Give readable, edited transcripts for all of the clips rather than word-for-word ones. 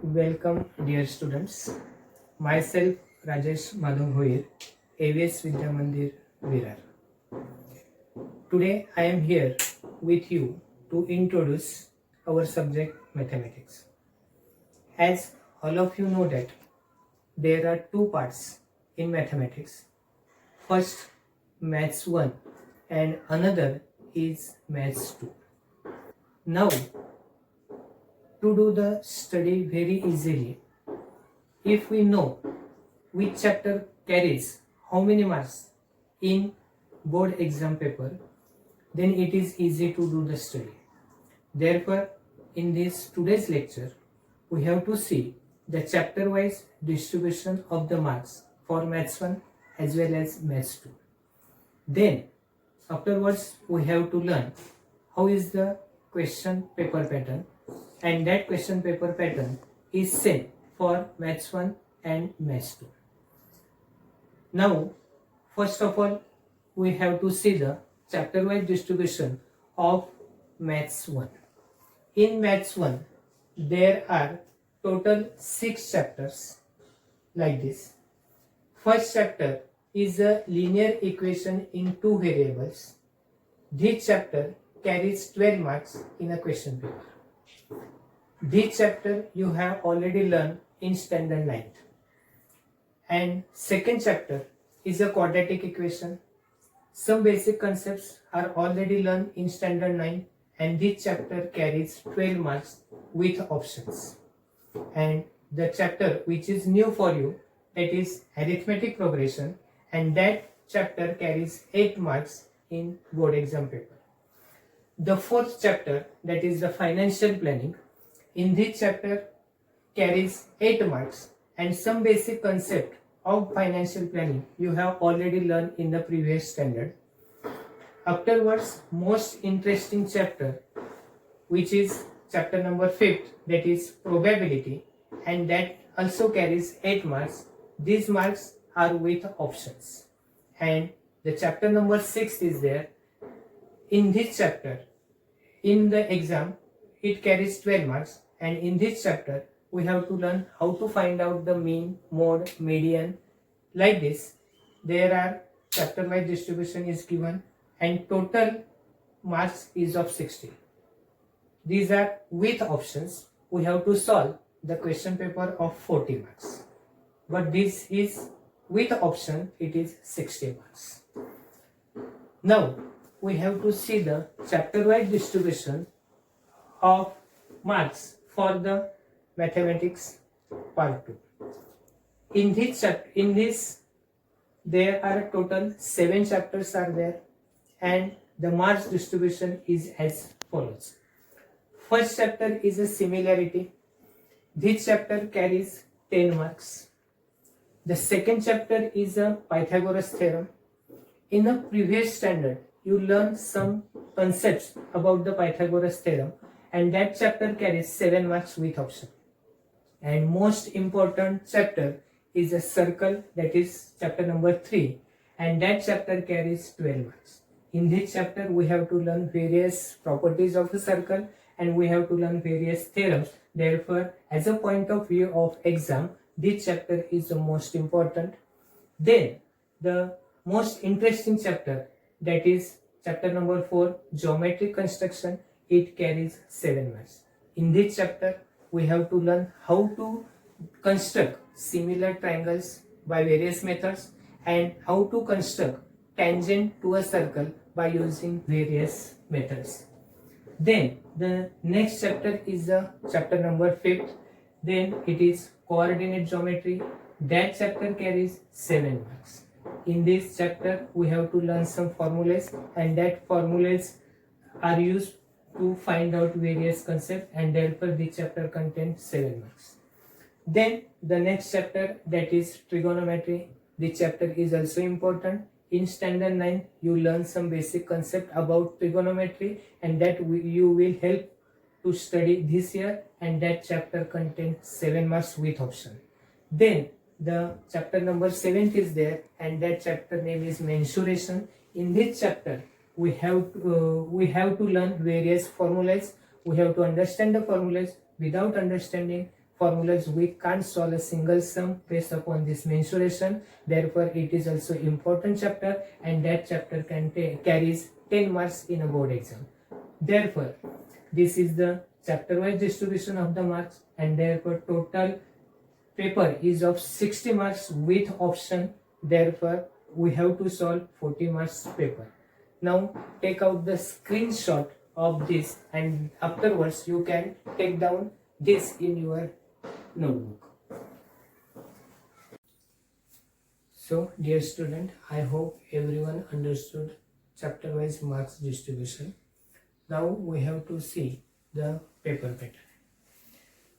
Welcome, dear students. Myself, Rajesh Madhav Hoyer, AVS Vidya Mandir, Virar. Today, I am here with you to introduce our subject mathematics. As all of you know that there are two parts in mathematics. First, Maths 1 and another is Maths 2. Now, to do the study very easily, if we know which chapter carries how many marks in board exam paper, then it is easy to do the study. Therefore, in this today's lecture, we have to see the chapter wise distribution of the marks for Maths 1 as well as Maths 2. Then, afterwards, we have to learn how is the question paper pattern, and that question paper pattern is same for Maths 1 and Maths 2. Now, first of all, we have to see the chapter-wise distribution of Maths 1. In Maths 1, there are total 6 chapters like this. First chapter is a linear equation in two variables. This chapter carries 12 marks in a question paper. This chapter you have already learned in standard 9th. And second chapter is a quadratic equation. Some basic concepts are already learned in standard 9, and this chapter carries 12 marks with options. And the chapter which is new for you, that is arithmetic progression, and that chapter carries 8 marks in board exam paper. The fourth chapter, that is the financial planning, in this chapter carries 8 marks, and some basic concept of financial planning you have already learned in the previous standard. Afterwards, most interesting chapter, which is chapter number 5, that is probability, and that also carries 8 marks. These marks are with options. And the chapter number 6 is there. In this chapter, in the exam, it carries 12 marks, and in this chapter, we have to learn how to find out the mean, mode, median. Like this, there are chapter-wise distribution is given, and total marks is of 60. These are with options. We have to solve the question paper of 40 marks. But this is with option, it is 60 marks. Now, we have to see the chapter-wise distribution of marks for the mathematics part 2. In this there are total 7 chapters are there, and the marks distribution is as follows. First chapter is a similarity. This chapter carries 10 marks. The second chapter is a Pythagoras theorem. In the previous standard, you learned some concepts about the Pythagoras theorem, and that chapter carries 7 marks with option. And most important chapter is a circle, that is chapter number 3, and that chapter carries 12 marks. In this chapter, we have to learn various properties of a circle, and we have to learn various theorems. Therefore, as a point of view of exam, this chapter is the most important. Then, the most interesting chapter, that is chapter number 4, geometric construction, it carries 7 marks. In this chapter, we have to learn how to construct similar triangles by various methods, and how to construct tangent to a circle by using various methods. Then the next chapter is the chapter number 5. Then it is coordinate geometry. That chapter carries 7 marks. In this chapter, we have to learn some formulas, and that formulas are used to find out various concepts, and therefore this chapter contains 7 marks. Then the next chapter, that is trigonometry. This chapter is also important. In standard 9, you learn some basic concept about trigonometry, and that you will help to study this year, and that chapter contains 7 marks with option. Then the chapter number 7 is there, and that chapter name is mensuration. In this chapter, we have to learn various formulas. We have to understand the formulas. Without understanding, formulas, we can't solve a single sum based upon this mensuration. Therefore, it is also important chapter, and that chapter carries 10 marks in a board exam. Therefore, this is the chapter wise distribution of the marks, and therefore total paper is of 60 marks with option. Therefore, we have to solve 40 marks paper. Now take out the screenshot of this, and afterwards you can take down this in your notebook. So dear student, I hope everyone understood chapter wise marks distribution. Now we have to see the paper pattern.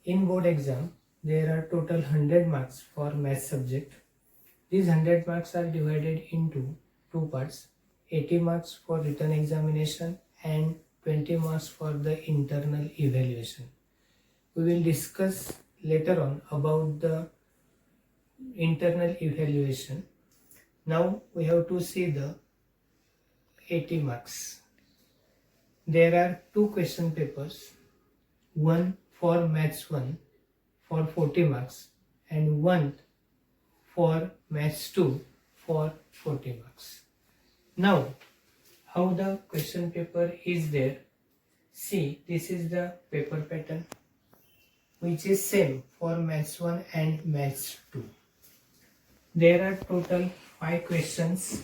In board exam, there are total 100 marks for math subject. These 100 marks are divided into two parts, 80 marks for written examination and 20 marks for the internal evaluation. We will discuss later on about the internal evaluation. Now we have to see the 80 marks. There are two question papers, one for Maths 1 for 40 marks and one for Maths 2 for 40 marks. Now, how the question paper is there? See, this is the paper pattern which is same for Maths 1 and Maths 2. There are total 5 questions.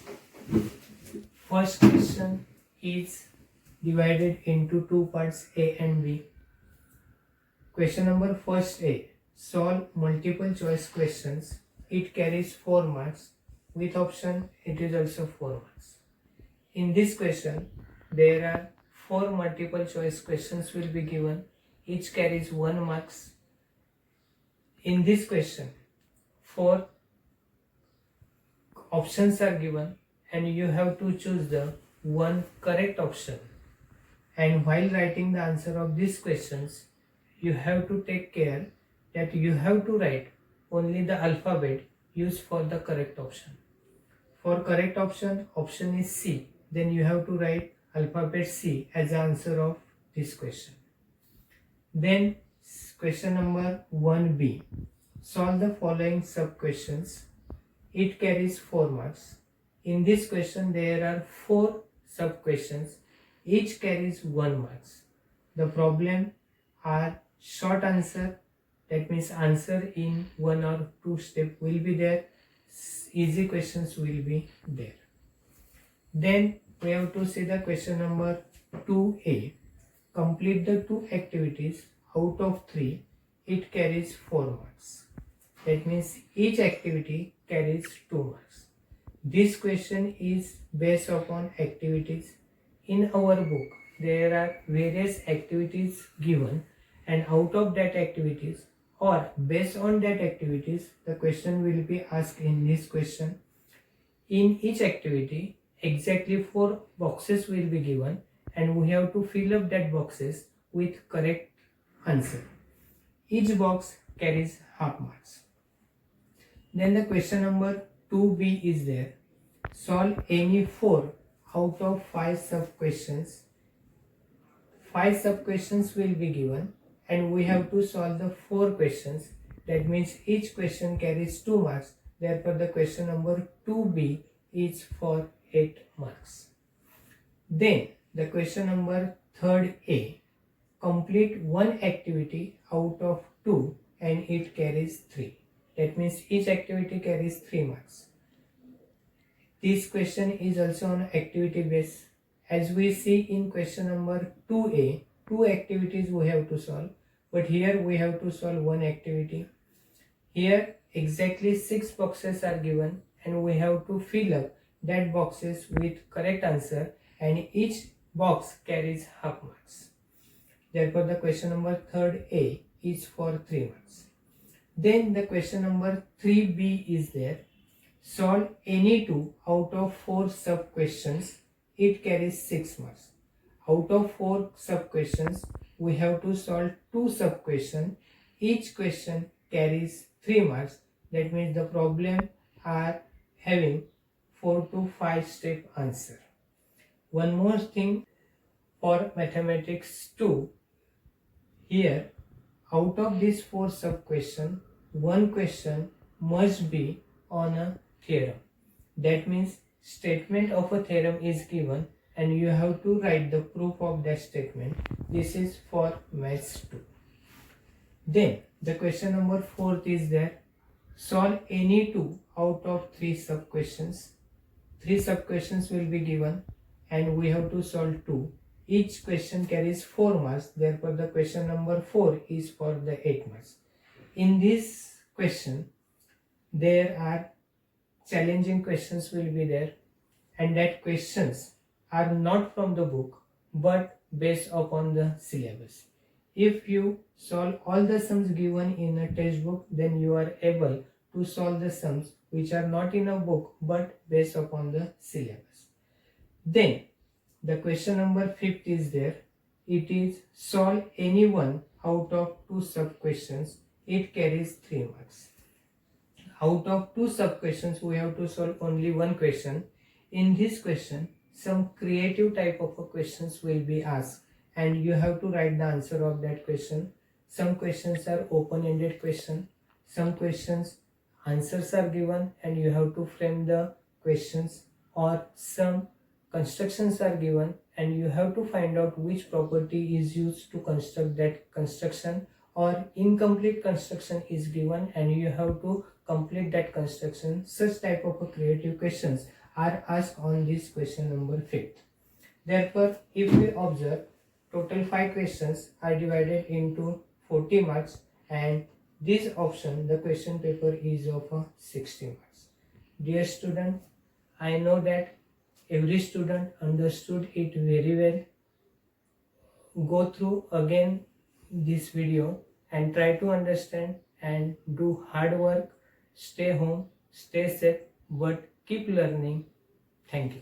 First question is divided into two parts, A and B. Question number first A, solve multiple choice questions. It carries 4 marks. With option, it is also 4 marks. In this question, there are 4 multiple choice questions will be given. Each carries 1 marks. In this question, 4 options are given and you have to choose the one correct option. And while writing the answer of these questions, you have to take care that you have to write only the alphabet used for the correct option. For correct option, option is C. Then you have to write alphabet C as the answer of this question. Then question number 1B. Solve the following sub questions. It carries 4 marks. In this question there are 4 sub questions. Each carries 1 marks. The problem are short answer, that means answer in 1 or 2 steps will be there. Easy questions will be there. Then we have to see the question number 2A. Complete the 2 activities out of 3. It carries 4 marks. That means each activity carries 2 marks. This question is based upon activities. In our book, there are various activities given, and out of that activities or based on that activities, the question will be asked in this question. In each activity, exactly 4 boxes will be given and we have to fill up that boxes with correct answer. Each box carries half marks. Then the question number 2B is there. Solve any 4 out of 5 sub questions. 5 sub questions will be given and we have to solve the 4 questions. That means each question carries 2 marks. Therefore, the question number 2B is for 8 marks. Then the question number 3A. Complete 1 activity out of 2 and it carries 3. That means each activity carries 3 marks. This question is also on activity base. As we see in question number 2A, 2 activities we have to solve, but here we have to solve 1 activity. Here exactly 6 boxes are given and we have to fill up that boxes with correct answer and each box carries half marks. Therefore, the question number 3A is for 3 marks. Then the question number 3B is there. Solve any 2 out of 4 sub questions. It carries 6 marks. Out of 4 sub questions, we have to solve 2 sub questions. Each question carries 3 marks. That means the problem are having 4 to 5 step answer. One more thing for mathematics 2. Here, out of these 4 sub questions, one question must be on a theorem. That means statement of a theorem is given and you have to write the proof of that statement. This is for maths 2. Then the question number 4 is there. Solve any 2 out of 3 sub questions. 3 sub questions will be given and we have to solve 2. Each question carries 4 marks, therefore the question number 4 is for the 8 marks. In this question, there are challenging questions will be there, and that questions are not from the book but based upon the syllabus. If you solve all the sums given in a textbook, then you are able to solve the sums which are not in a book but based upon the syllabus. Then the question number 5 is there. It is solve any one out of 2 sub questions. It carries 3 marks. Out of 2 sub questions, we have to solve only one question. In this question, some creative type of questions will be asked and you have to write the answer of that question. Some questions are open-ended question. Some questions answers are given and you have to frame the questions, or some constructions are given and you have to find out which property is used to construct that construction, or incomplete construction is given and you have to complete that construction. Such type of creative questions are asked on this question number 5. Therefore, if we observe, total 5 questions are divided into 40 marks, and this option, the question paper, is of 60 marks. Dear student, I know that every student understood it very well. Go through again this video and try to understand and do hard work. Stay home, stay safe, but keep learning. Thank you.